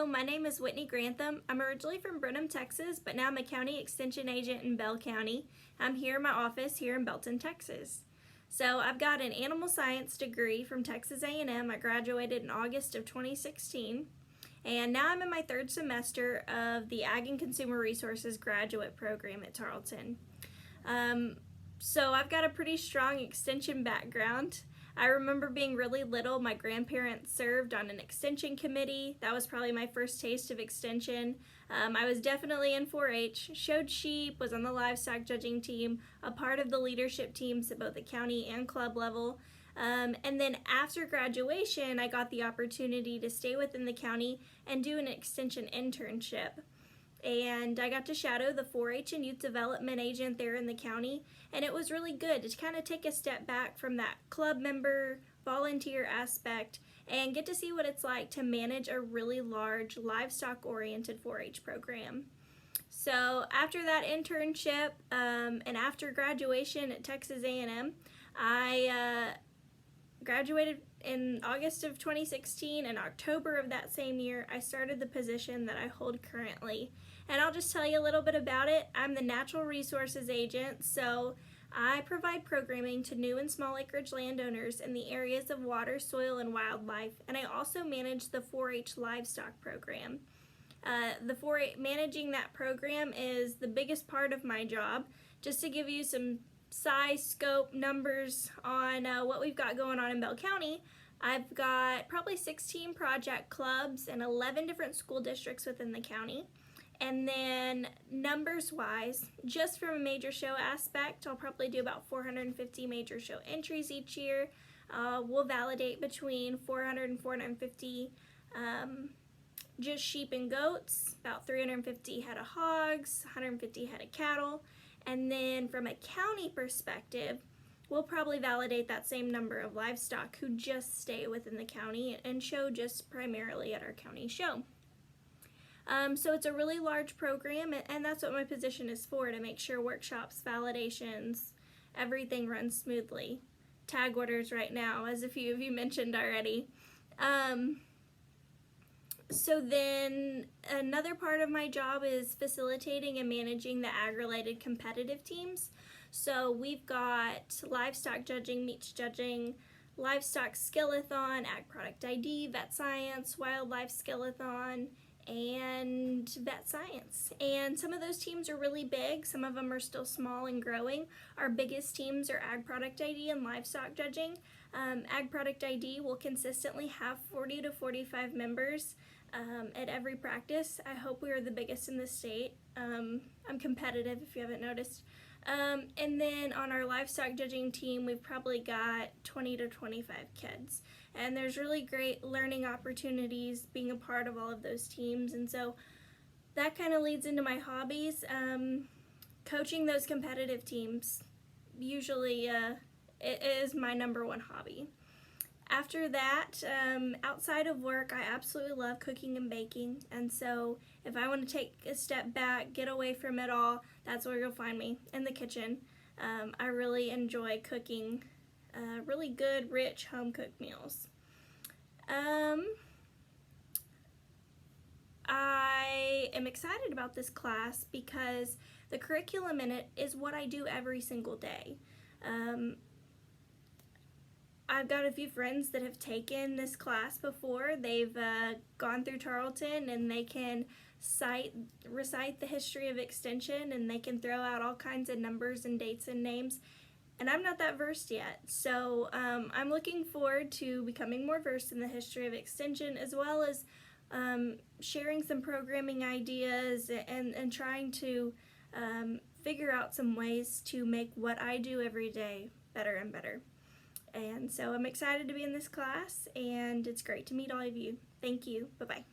Hello, my name is Whitney Grantham. I'm originally from Brenham, Texas, but now I'm a county extension agent in Bell County. I'm here in my office here in Belton, Texas. So I've got an animal science degree from Texas A&M. I graduated in August of 2016. And now I'm in my third semester of the Ag and Consumer Resources graduate program at Tarleton. So I've got a pretty strong extension background. I remember being really little, my grandparents served on an extension committee. That was probably my first taste of extension. I was definitely in 4-H, showed sheep, was on the livestock judging team, a part of the leadership teams at both the county and club level. And then after graduation, I got the opportunity to stay within the county and do an extension internship. And I got to shadow the 4-H and youth development agent there in the county, and it was really good to kind of take a step back from that club member volunteer aspect and get to see what it's like to manage a really large livestock oriented 4-H program. So after that internship and after graduation at Texas A&M, I graduated in August of 2016. In October of that same year, I started the position that I hold currently. And I'll just tell you a little bit about it. I'm the natural resources agent, so I provide programming to new and small acreage landowners in the areas of water, soil, and wildlife, and I also manage the 4-H livestock program. Managing that program is the biggest part of my job. Just to give you some size, scope, numbers on what we've got going on in Bell County, I've got probably 16 project clubs and 11 different school districts within the county. And then numbers-wise, just from a major show aspect, I'll probably do about 450 major show entries each year. We'll validate between 400 and 450 just sheep and goats, about 350 head of hogs, 150 head of cattle. And then from a county perspective, we'll probably validate that same number of livestock who just stay within the county and show just primarily at our county show. So it's a really large program, and that's what my position is for, to make sure workshops, validations, everything runs smoothly. Tag orders right now, as a few of you mentioned already. So then another part of my job is facilitating and managing the ag-related competitive teams. So we've got livestock judging, meats judging, livestock skillathon, ag product ID, vet science, wildlife skillathon, and vet science. And some of those teams are really big, some of them are still small and growing. Our biggest teams are ag product ID and livestock judging. Ag product ID will consistently have 40 to 45 members at every practice. I hope we are the biggest in the state. I'm competitive if you haven't noticed. And then on our livestock judging team, we've probably got 20 to 25 kids. And there's really great learning opportunities being a part of all of those teams. And so that kind of leads into my hobbies. Coaching those competitive teams usually it is my number one hobby. After that, outside of work, I absolutely love cooking and baking, and so if I want to take a step back, get away from it all, that's where you'll find me, in the kitchen. I really enjoy cooking really good, rich, home-cooked meals. I am excited about this class because the curriculum in it is what I do every single day. I've got a few friends that have taken this class before. They've gone through Tarleton and they can recite the history of extension, and they can throw out all kinds of numbers and dates and names. And I'm not that versed yet. So I'm looking forward to becoming more versed in the history of extension, as well as sharing some programming ideas and trying to figure out some ways to make what I do every day better and better. And so I'm excited to be in this class, and it's great to meet all of you. Thank you. Bye-bye.